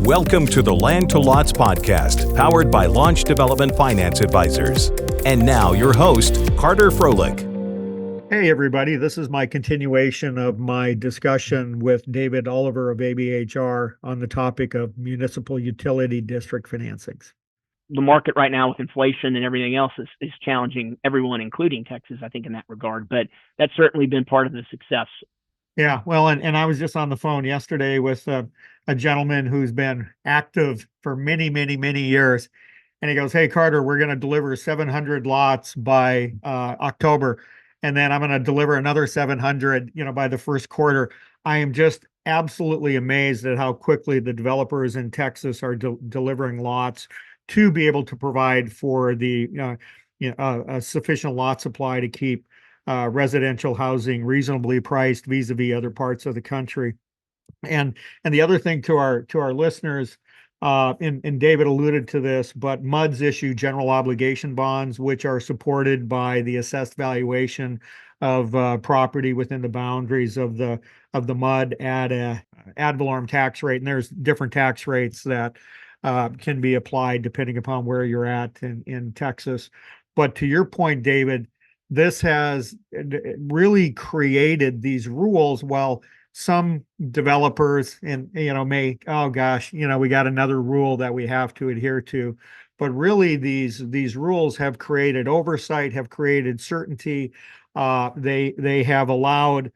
Welcome to the Land to Lots podcast, powered by Launch Development Finance Advisors. And now your host, Carter Froelich. Hey, everybody. This is my continuation of my discussion with David Oliver of ABHR on the topic of municipal utility district financings. The market right now with inflation and everything else is challenging everyone, including Texas, I think, in that regard. But that's certainly been part of the success. Yeah, well, and I was just on the phone yesterday with a gentleman who's been active for many, many, many years. And he goes, "Hey, Carter, we're going to deliver 700 lots by October. And then I'm going to deliver another 700, by the first quarter." I am just absolutely amazed at how quickly the developers in Texas are delivering lots to be able to provide for the a sufficient lot supply to keep residential housing reasonably priced vis-a-vis other parts of the country. And the other thing to our listeners, and David alluded to this, but MUDs issue general obligation bonds, which are supported by the assessed valuation of property within the boundaries of the MUD at a ad valorem tax rate. And there's different tax rates that can be applied depending upon where you're at in Texas. But to your point, David, this has really created these rules. Well, some developers may, oh gosh, we got another rule that we have to adhere to. But really these rules have created oversight, have created certainty. They have allowed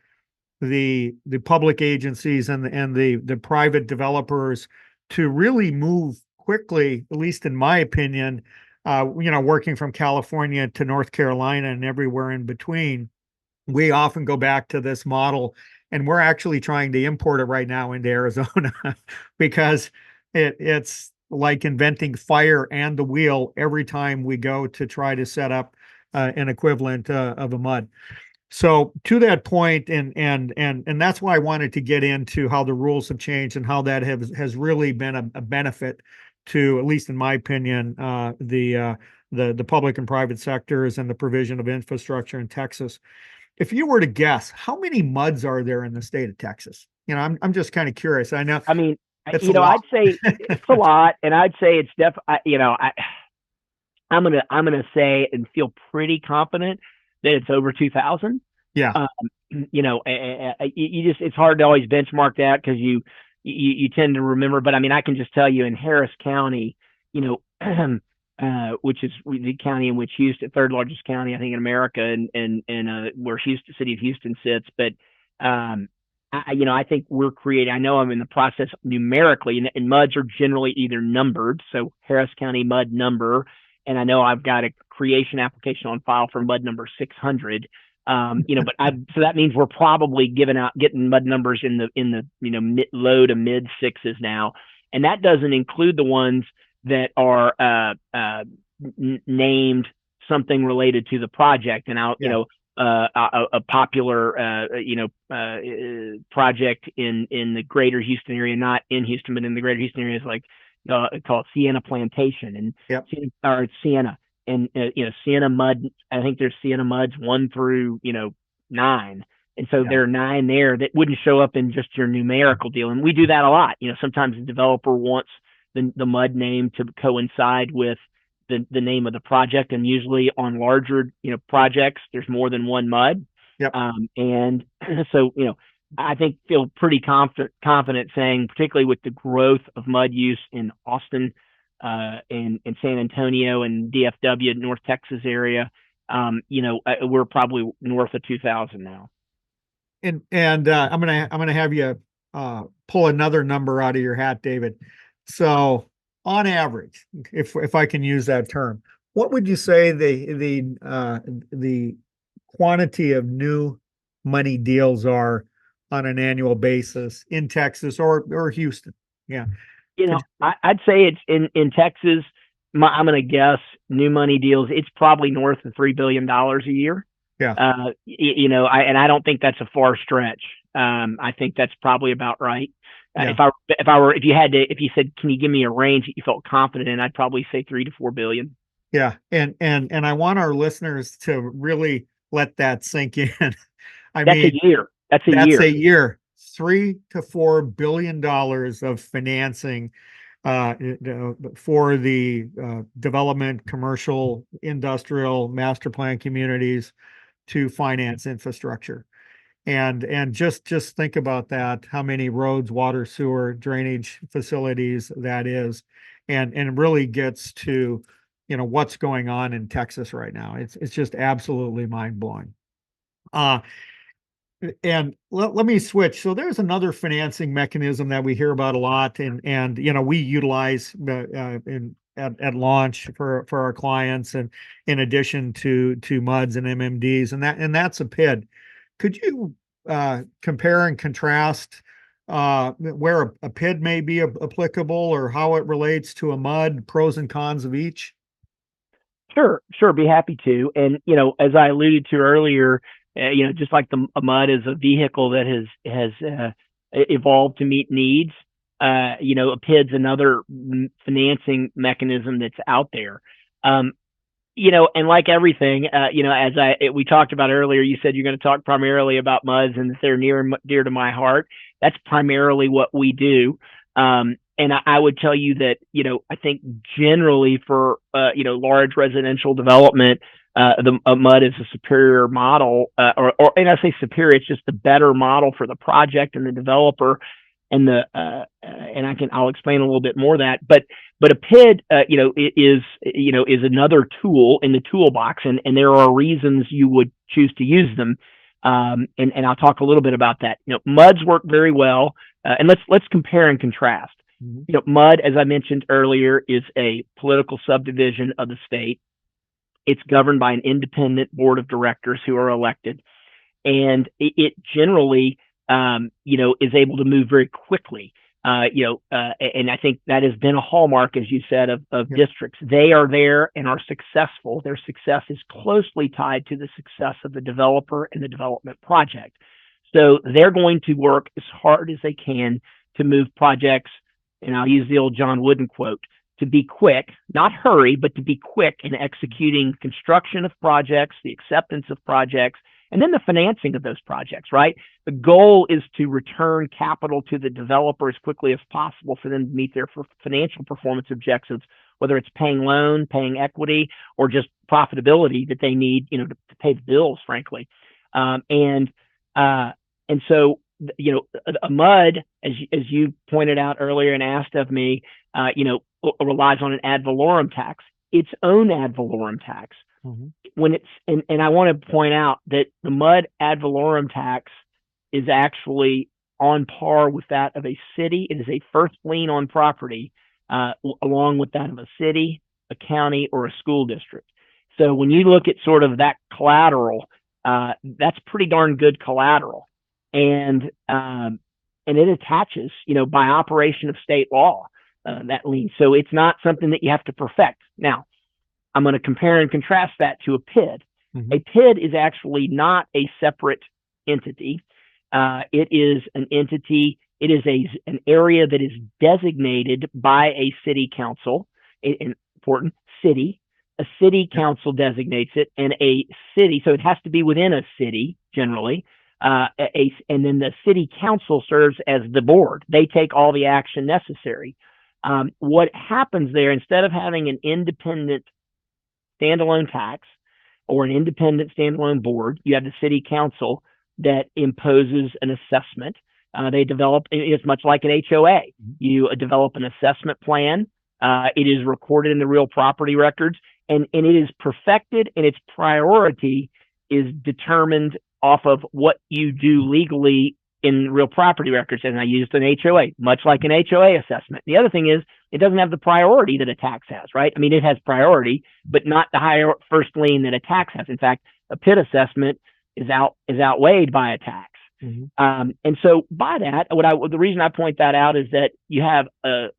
the public agencies and the private developers to really move quickly, at least in my opinion, working from California to North Carolina and everywhere in between. We often go back to this model, and we're actually trying to import it right now into Arizona because it's like inventing fire and the wheel every time we go to try to set up an equivalent of a MUD. So to that point, and that's why I wanted to get into how the rules have changed and how that has really been a benefit to, at least in my opinion, the public and private sectors and the provision of infrastructure in Texas. If you were to guess, how many MUDs are there in the state of Texas? I'm just kind of curious. I know. I mean, I'd say it's a lot, and I'd say it's I'm gonna say and feel pretty confident that it's over 2,000. Yeah. It's hard to always benchmark that because you tend to remember. But I mean, I can just tell you in Harris County, which is the county in which Houston, third largest county, I think, in America, and where city of Houston sits. But I think we're creating. I know I'm in the process numerically, and MUDs are generally either numbered, so Harris County MUD number, and I know I've got a creation application on file for MUD number 600. So that means we're probably getting MUD numbers in the low to mid sixes now, and that doesn't include the ones that are named something related to the project. And a popular project in the greater Houston area, not in Houston, but in the greater Houston area, is like called Sienna Plantation, and it's Sienna, and Sienna MUD. I think there's Sienna MUDs 1 through 9. And so there are 9 there that wouldn't show up in just your numerical deal. And we do that a lot. Sometimes the developer wants the MUD name to coincide with the name of the project. And usually on larger, projects, there's more than one MUD. Yep. And so, I think feel pretty confident saying, particularly with the growth of MUD use in Austin, in San Antonio and DFW, North Texas area, we're probably north of 2,000 now. And I'm gonna have you pull another number out of your hat, David. So on average, if I can use that term, what would you say the quantity of new money deals are on an annual basis in Texas or Houston? Yeah. I'd say it's in Texas. I'm going to guess new money deals. It's probably north of $3 billion a year. Yeah. I don't think that's a far stretch. I think that's probably about right. Yeah. If you said, can you give me a range that you felt confident in, I'd probably say 3 to 4 billion. Yeah. And I want our listeners to really let that sink in. That's a year. That's a year. $3 to $4 billion of financing for the development, commercial, industrial, master plan communities to finance infrastructure. And just think about that, how many roads, water, sewer, drainage facilities that is, and it really gets to, what's going on in Texas right now. It's just absolutely mind-blowing. And let me switch. So there's another financing mechanism that we hear about a lot, and we utilize at launch for our clients, and in addition to MUDs and MMDs, and that's a PID. Could you compare and contrast where a PID may be applicable, or how it relates to a MUD, pros and cons of each? Sure, be happy to. And as I alluded to earlier, just like a MUD is a vehicle that has evolved to meet needs. A PID's another financing mechanism that's out there. And like everything, as we talked about earlier, you said you're going to talk primarily about MUDs and that they're near and dear to my heart. That's primarily what we do. And I would tell you that, I think generally for, large residential development, a MUD is a superior model, and I say superior, it's just the better model for the project and the developer, and I'll explain a little bit more of that. But a PID, is another tool in the toolbox, and there are reasons you would choose to use them. And I'll talk a little bit about that. MUDs work very well, and let's compare and contrast. Mm-hmm. MUD, as I mentioned earlier, is a political subdivision of the state. It's governed by an independent board of directors who are elected, and it generally, is able to move very quickly. And I think that has been a hallmark, as you said, of districts. They are there and are successful. Their success is closely tied to the success of the developer and the development project. So they're going to work as hard as they can to move projects. And I'll use the old John Wooden quote, to be quick, not hurry, but to be quick in executing construction of projects, the acceptance of projects, and then the financing of those projects, right? The goal is to return capital to the developer as quickly as possible for them to meet their financial performance objectives, whether it's paying loan, paying equity, or just profitability that they need, to pay the bills, frankly. And so, a MUD, as you pointed out earlier and asked of me, relies on an ad valorem tax, its own ad valorem tax. Mm-hmm. When it's and I want to point out that the MUD ad valorem tax is actually on par with that of a city. It is a first lien on property, along with that of a city, a county, or a school district. So when you look at sort of that collateral, that's pretty darn good collateral, and it attaches, by operation of state law, that lien. So it's not something that you have to perfect. Now, I'm going to compare and contrast that to a PID. Mm-hmm. A PID is actually not a separate entity. It is an entity. It is an area that is designated by a city council. Important city. A city council designates it, and a city. So it has to be within a city generally. And then the city council serves as the board. They take all the action necessary. What happens there, instead of having an independent standalone tax or an independent standalone board, you have the city council that imposes an assessment. They develop, it's much like an HOA. You develop an assessment plan. It is recorded in the real property records, and it is perfected, and its priority is determined off of what you do legally in real property records. And I used an HOA, much like an HOA assessment. The other thing is, it doesn't have the priority that a tax has, right? I mean, it has priority, but not the higher first lien that a tax has. In fact, a PID assessment is outweighed by a tax. Mm-hmm. And so by that, the reason I point that out is that you have the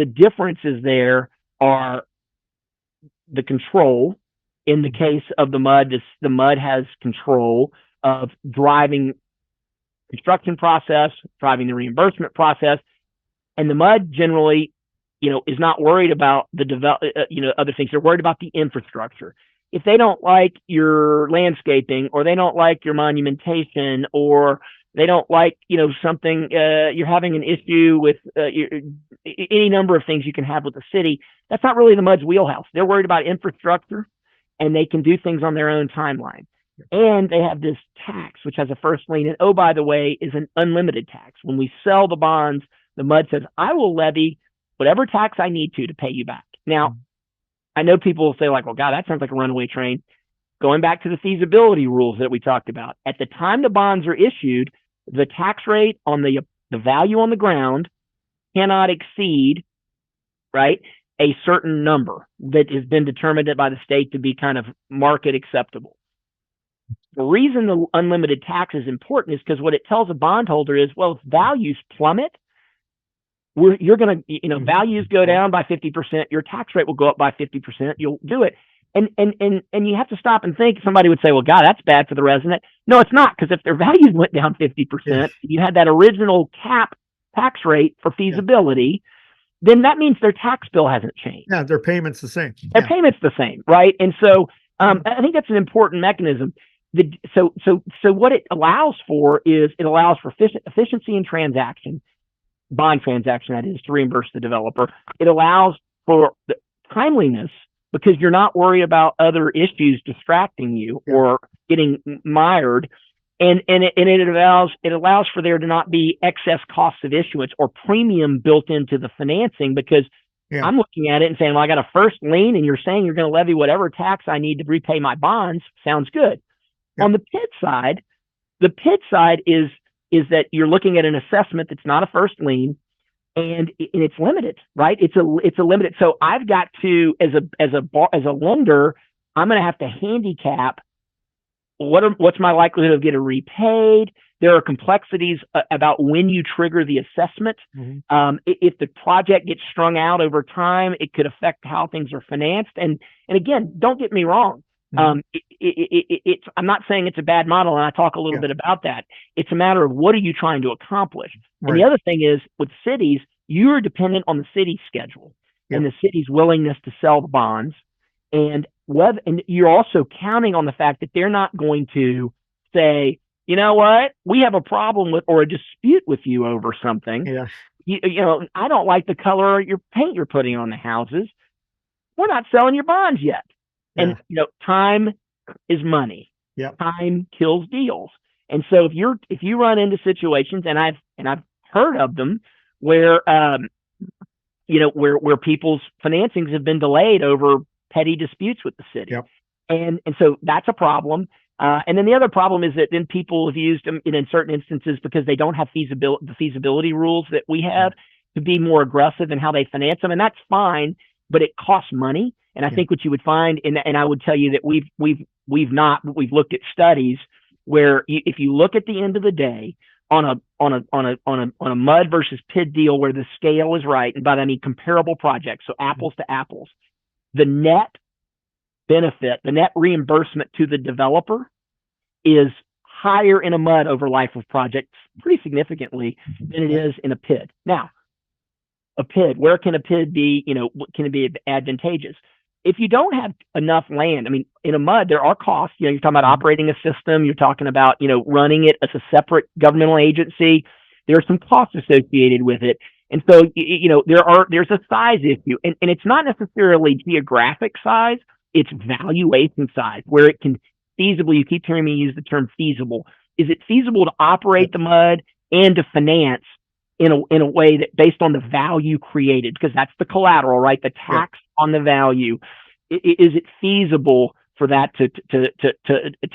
differences there are the control. In the case of the MUD, the MUD has control of driving construction process, driving the reimbursement process, and the MUD generally, is not worried about the other things. They're worried about the infrastructure. If they don't like your landscaping, or they don't like your monumentation, or They don't like, something, you're having an issue with any number of things you can have with the city. That's not really the MUD's wheelhouse. They're worried about infrastructure, and they can do things on their own timeline. And they have this tax, which has a first lien. And oh, by the way, is an unlimited tax. When we sell the bonds, the MUD says, I will levy whatever tax I need to pay you back. Now, I know people will say, like, well, God, that sounds like a runaway train. Going back to the feasibility rules that we talked about, at the time the bonds are issued, the tax rate on the value on the ground cannot exceed, right, a certain number that has been determined by the state to be kind of market acceptable. The reason the unlimited tax is important is because what it tells a bondholder is, well, if values plummet, you're going to, values go down by 50%, your tax rate will go up by 50%, you'll do it. And you have to stop and think. Somebody would say, well, God, that's bad for the resident. No, it's not, because if their values went down 50%, you had that original cap tax rate for feasibility, then that means their tax bill hasn't changed. Yeah, their payment's the same. Their payment's the same, right? And so I think that's an important mechanism. So what it allows for is it allows for efficiency in transaction, bond transaction, that is, to reimburse the developer. It allows for the timeliness, because you're not worried about other issues distracting you or getting mired. And it allows for there to not be excess costs of issuance or premium built into the financing, because I'm looking at it and saying, well, I got a first lien and you're saying you're going to levy whatever tax I need to repay my bonds. Sounds good. On the PID side is that you're looking at an assessment that's not a first lien, and it's limited, right? It's a limited. So I've got to, as a lender, I'm going to have to handicap what's my likelihood of getting repaid. There are complexities about when you trigger the assessment. If the project gets strung out over time, it could affect how things are financed. And again, don't get me wrong. I'm not saying it's a bad model, and I talk a little bit about that. It's a matter of what are you trying to accomplish. And the other thing is, with cities, you are dependent on the city's schedule and the city's willingness to sell the bonds, and you're also counting on the fact that they're not going to say, you know what, we have a problem with or a dispute with you over something. I don't like the color of your paint you're putting on the houses. We're not selling your bonds yet. And time is money. Time kills deals. And so if you run into situations, and I've heard of them, where where people's financings have been delayed over petty disputes with the city, and so that's a problem. And then the other problem is that then people have used them in certain instances, because they don't have the feasibility rules that we have, to be more aggressive in how they finance them, and that's fine, but it costs money. And I think what you would find, and I would tell you that we've looked at studies where if you look at the end of the day on a MUD versus PID deal where the scale is right, and by that I mean comparable projects, so apples to apples, the net benefit, the net reimbursement to the developer is higher in a MUD over life of projects pretty significantly than it is in a PID. Now, a PID, where can a PID be, can it be advantageous? If you don't have enough land, I mean, in a MUD, there are costs. You're talking about operating a system. You're talking about, running it as a separate governmental agency. There are some costs associated with it. And so, there's a size issue. And it's not necessarily geographic size. It's valuation size, where it can feasibly, you keep hearing me use the term feasible. Is it feasible to operate the MUD and to finance in a way that based on the value created, because that's the collateral, right? The tax on the value. Is it feasible for that to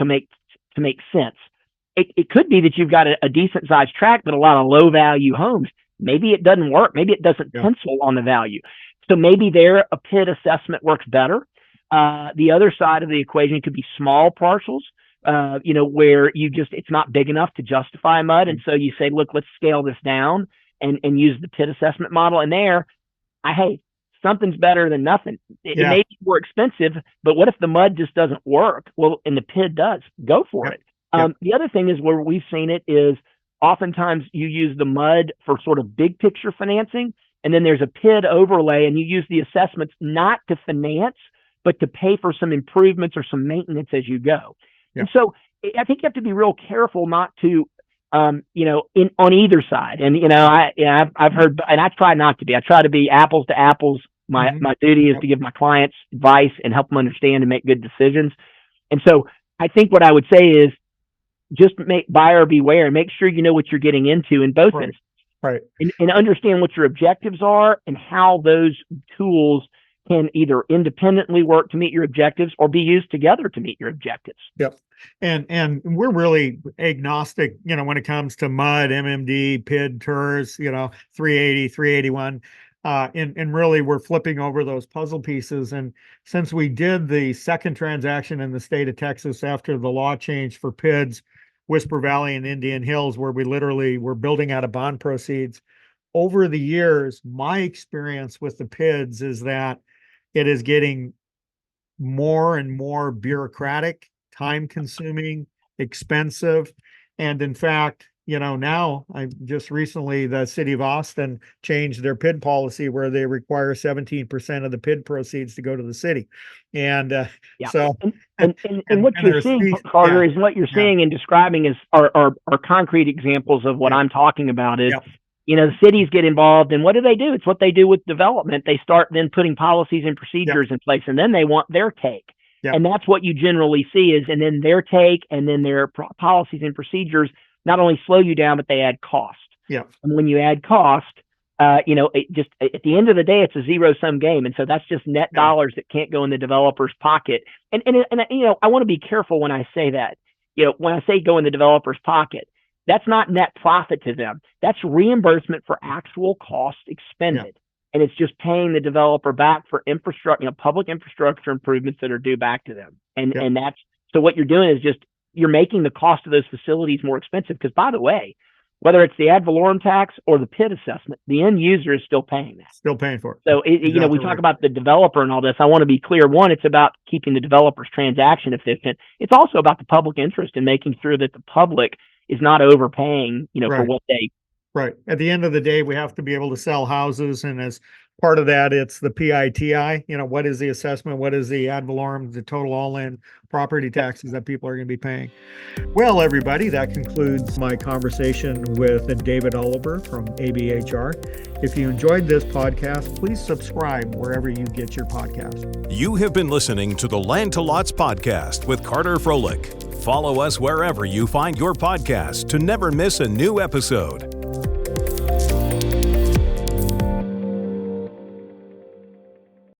make sense? It could be that you've got a decent sized tract, but a lot of low value homes. Maybe it doesn't work. Maybe it doesn't pencil on the value. So maybe there a PID assessment works better. The other side of the equation could be small parcels. Where it's not big enough to justify a MUD. And so you say, look, let's scale this down and use the PID assessment model. And there, something's better than nothing. It may be more expensive, but what if the MUD just doesn't work? Well, and the PID does. Go for it. The other thing is where we've seen it is oftentimes you use the MUD for sort of big picture financing, and then there's a PID overlay, and you use the assessments not to finance, but to pay for some improvements or some maintenance as you go. And so I think you have to be real careful not to on either side. And I've heard, and I try not to be. I try to be apples to apples. My duty is to give my clients advice and help them understand and make good decisions. And so I think what I would say is just make buyer beware and make sure you know what you're getting into in both instances. Right. And understand what your objectives are and how those tools can either independently work to meet your objectives or be used together to meet your objectives. Yep. And we're really agnostic, when it comes to MUD, MMD, PID, TERS, 380, 381. And really we're flipping over those puzzle pieces. And since we did the second transaction in the state of Texas after the law changed for PIDs, Whisper Valley and Indian Hills, where we literally were building out of bond proceeds, over the years, my experience with the PIDs is that it is getting more and more bureaucratic, time consuming, expensive. And in fact, now I just recently, the city of Austin changed their PID policy where they require 17% of the PID proceeds to go to the city. And so, and what you're seeing, Carter, is what you're seeing and describing are concrete examples of what I'm talking about is, the cities get involved, and what do? It's what they do with development. They start then putting policies and procedures in place, and then they want their take. And that's what you generally see is, and then their take, and then their policies and procedures not only slow you down, but they add cost. And when you add cost, it just, at the end of the day, it's a zero-sum game. And so that's just net dollars that can't go in the developer's pocket. And I want to be careful when I say that. When I say go in the developer's pocket, that's not net profit to them. That's reimbursement for actual costs expended. And it's just paying the developer back for infrastructure, public infrastructure improvements that are due back to them. And that's, so what you're doing is just, you're making the cost of those facilities more expensive. Because by the way, whether it's the ad valorem tax or the PID assessment, the end user is still paying that. Still paying for it. So, we talk about the developer and all this. I want to be clear. One, it's about keeping the developer's transaction efficient. It's also about the public interest in making sure that the public is not overpaying, for what they. Right. At the end of the day, we have to be able to sell houses. And as part of that, it's the PITI, what is the assessment? What is the ad valorem, the total all-in property taxes that people are going to be paying? Well, everybody, that concludes my conversation with David Oliver from ABHR. If you enjoyed this podcast, please subscribe wherever you get your podcast. You have been listening to the Land to Lots podcast with Carter Froelich. Follow us wherever you find your podcast to never miss a new episode.